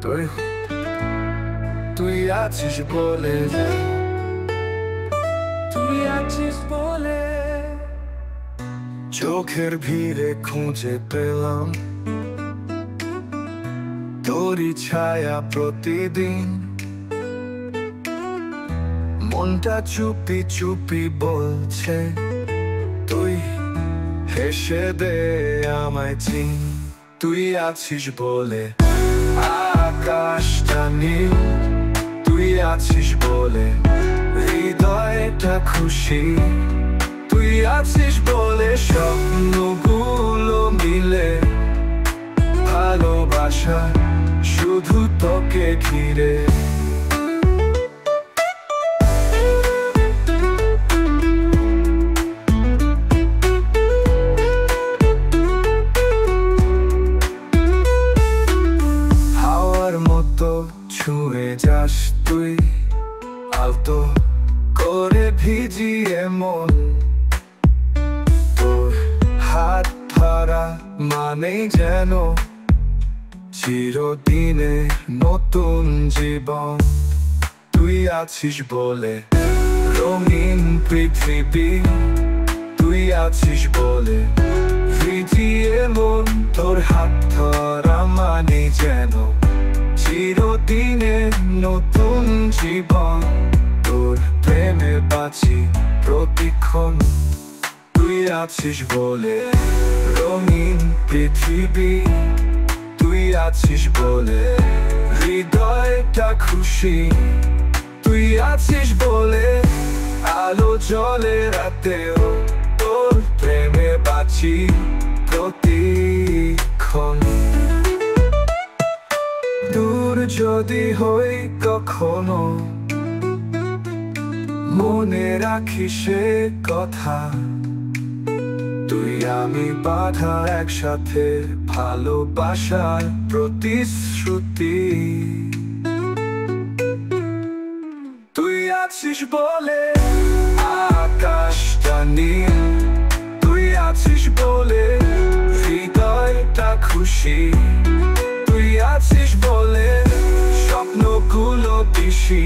তুই তুই আছিস বলে, তুই আছিস বলে চোখের ভিড়ে খুঁজে পেলাম তোরই ছায়া প্রতিদিন। মনটা চুপি চুপি বলছে তুই হেসে দে আমায় চিন। তুই আছিস বলে আকাশটা নীল, তুই আছিস বলে হৃদয়টা খুশি। তুই আছিস বলে স্বপ্নগুলো মিলে, ভালোবাসা শুধু তোকে ঘিরে। হাওয়ার মতো ছুঁয়ে যাস তুই, আলতো করে ভিজিয়ে মন। তোর হাত ধরা মানেই যেন চিরদিনে নতুন জীবন। তুই আছিস বলে রঙিন পৃথিবী, তুই আছিস বলে ভিজিয়ে মন। তোর হাত ধরা মানে যেন চিরদিনে নতুন জীবন। তোর প্রেমে বাঁচি প্রতিক্ষণ। তুই আছিস বলে রঙিন পৃথিবী, তুই আছিস বলে হৃদয়টা খুশি। তুই আছিস বলে আলো জ্বলে রাতেও, তোর প্রেমে বাঁচি প্রতিক্ষণ। দূর যদি হই কখনো, মনে রাখিস সে কথা। তুই আমি বাঁধা একসাথে ভালোবাসার প্রতিশ্রুতি। তুই আছিস বলে আকাশটা নীল, তুই আছিস বলে হৃদয়টা খুশি। তুই আছিস বলে স্বপ্নগুলো দিশি।